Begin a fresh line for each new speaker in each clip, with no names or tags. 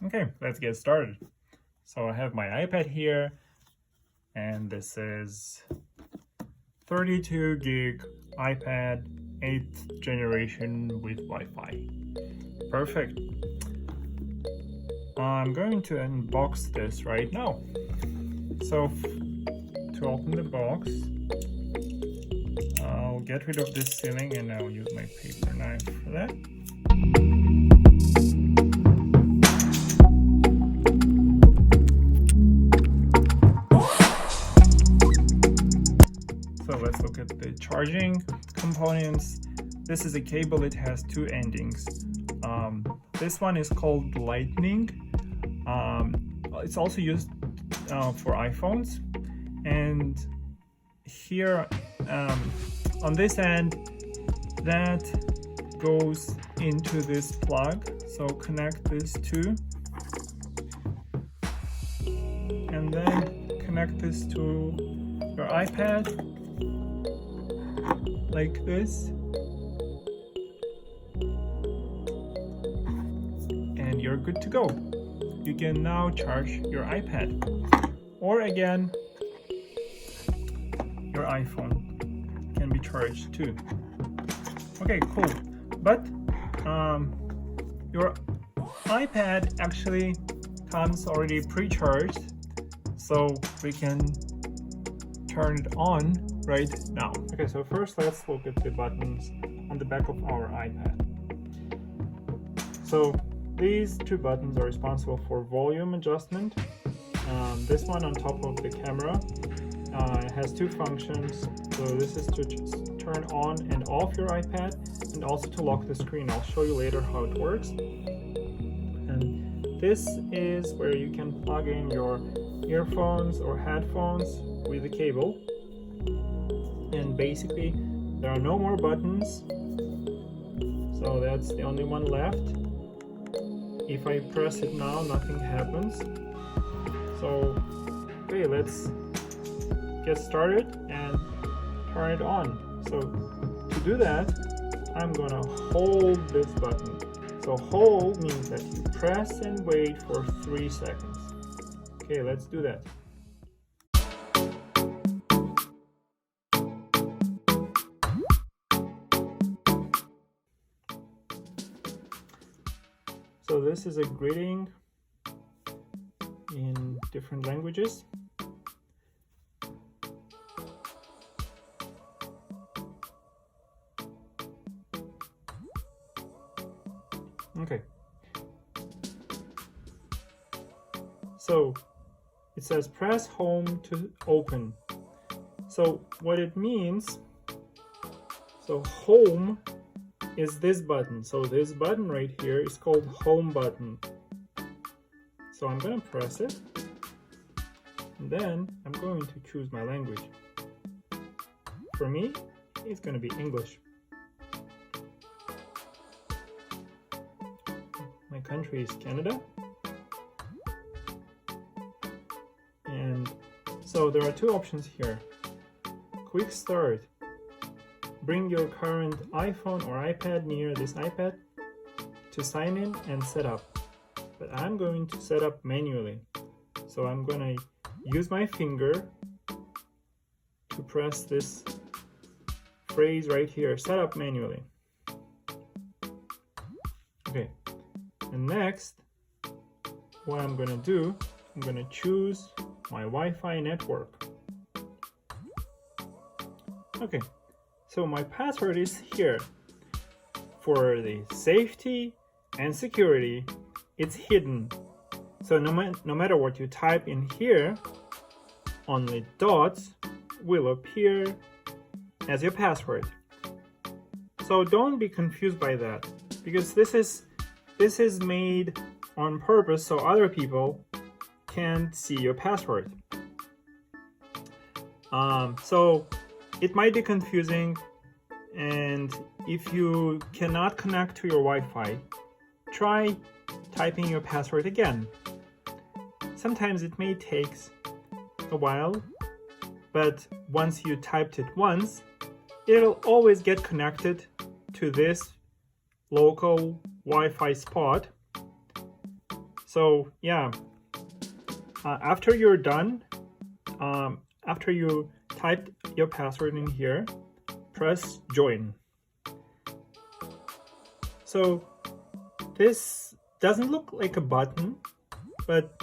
Okay, let's get started. So I have my iPad here, and this is 32 gig iPad 8th generation with Wi-Fi. Perfect. I'm going to unbox this right now. So to open the box, I'll get rid of this sealing and I'll use my paper knife for that. So let's look at the charging components. This is a cable. It has two endings. This one is called Lightning. It's also used for iPhones. And here on this end, that goes into this plug. So connect these two. And then connect this to your iPad like this, and you're good to go. You can now charge your iPad, or again, your iPhone can be charged too. Okay, cool. But your iPad actually comes already pre-charged, so we can turn it on right now. Okay, so first let's look at the buttons on the back of our iPad. So these two buttons are responsible for volume adjustment. This one on top of the camera has two functions. So this is to turn on and off your iPad, and also to lock the screen. I'll show you later how it works. And this is where you can plug in your earphones or headphones with the cable. And basically there are no more buttons, so that's the only one left. If I press it now, nothing happens. So okay, let's get started and turn it on. So to do that, I'm gonna hold this button. So hold means that you press and wait for 3 seconds. Okay, let's do that. So this is a greeting in different languages. Okay. So it says press home to open. So what it means, so home is this button. So this button right here is called home button. So I'm going to press it, and then I'm going to choose my language. For me, it's going to be English. My country is Canada. And so there are two options here. Quick start. Bring your current iPhone or iPad near this iPad to sign in and set up. But I'm going to set up manually. So I'm going to use my finger to press this phrase right here, set up manually. Okay. And next, what I'm going to do, I'm going to choose my Wi-Fi network. Okay. So my password is here. For the safety and security, it's hidden. So no matter what you type in here, only dots will appear as your password. So don't be confused by that, because this is made on purpose so other people can't see your password. So it might be confusing, and if you cannot connect to your Wi-Fi, try typing your password again. Sometimes it may take a while, but once you typed it once, it'll always get connected to this local Wi-Fi spot. So yeah, after you're done, after you typed your password in here, press join. So this doesn't look like a button, but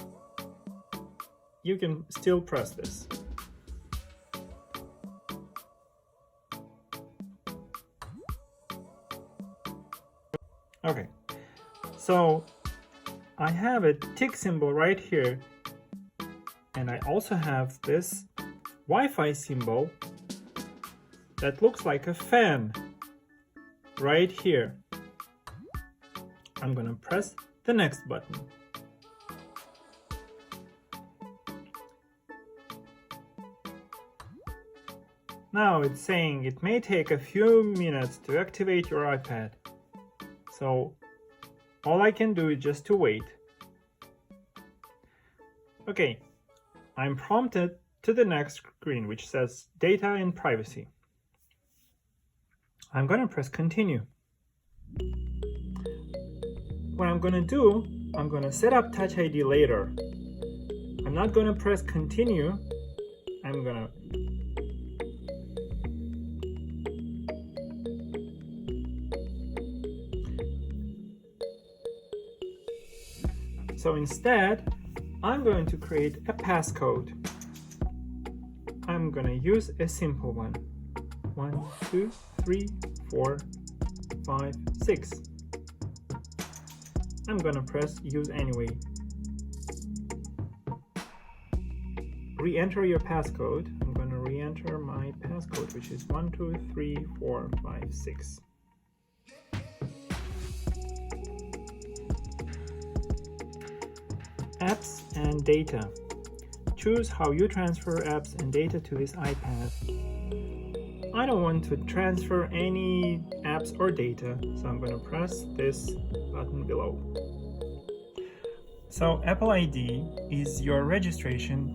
you can still press this. Okay, so I have a tick symbol right here, and I also have this Wi-Fi symbol that looks like a fan right here. I'm gonna press the next button. Now it's saying it may take a few minutes to activate your iPad. So all I can do is just to wait. Okay, I'm prompted to the next screen, which says data and privacy. I'm gonna press continue. What I'm gonna do, I'm gonna set up Touch ID later. I'm not gonna press continue. I'm gonna So instead, I'm going to create a passcode. I'm going to use a simple one. 1, 2, 3, 4, 5, 6. I'm going to press use anyway. Re-enter your passcode. I'm going to re-enter my passcode, which is 1, 2, 3, 4, 5, 6. Apps and data. Choose how you transfer apps and data to this iPad. I don't want to transfer any apps or data, so I'm going to press this button below. So Apple ID is your registration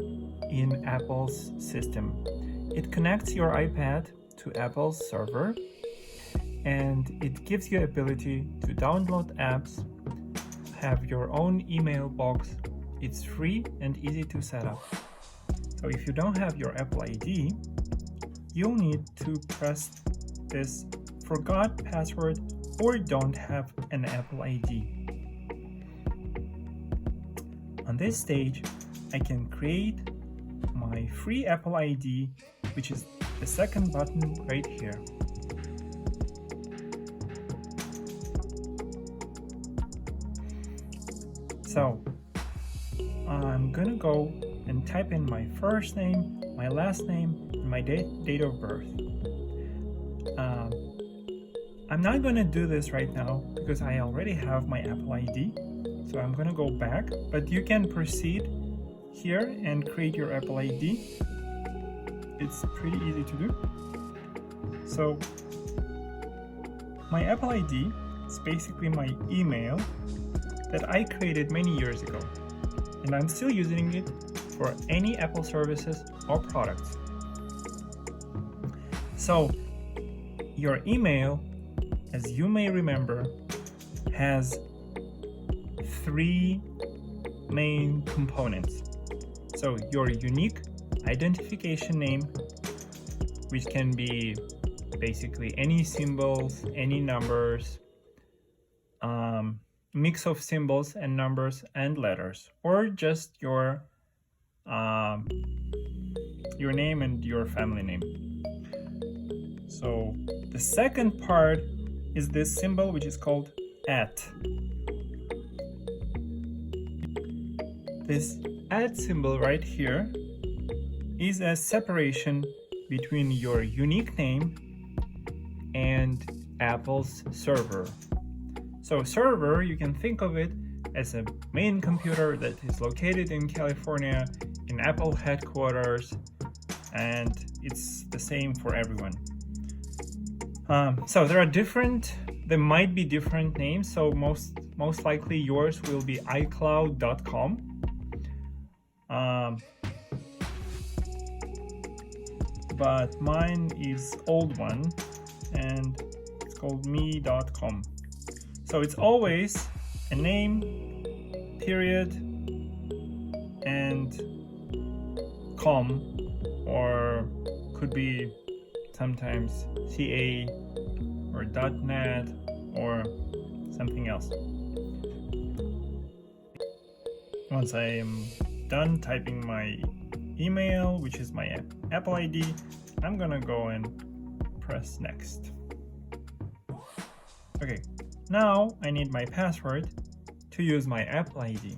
in Apple's system. It connects your iPad to Apple's server, and it gives you the ability to download apps, have your own email box. It's free and easy to set up. So if you don't have your Apple ID, you'll need to press this forgot password or don't have an Apple ID. On this stage, I can create my free Apple ID, which is the second button right here. So I'm gonna go and type in my first name, my last name, and my date of birth. I'm not gonna do this right now because I already have my Apple ID. So I'm gonna go back, but you can proceed here and create your Apple ID. It's pretty easy to do. So my Apple ID is basically my email that I created many years ago, and I'm still using it for any Apple services or products. So your email, as you may remember, has 3 main components. So your unique identification name, which can be basically any symbols, any numbers, mix of symbols and numbers and letters, or just your name and your family name. So the second part is this symbol, which is called @ This @ symbol right here is a separation between your unique name and Apple's server. So server, you can think of it as a main computer that is located in California in Apple headquarters, and it's the same for everyone. So there might be different names, so most likely yours will be iCloud.com. But mine is old one, and it's called me.com. So it's always a name, period and com, or could be sometimes CA or .NET or something else. Once I am done typing my email, which is my Apple ID, I'm gonna go and press next. Okay, now I need my password to use my Apple ID.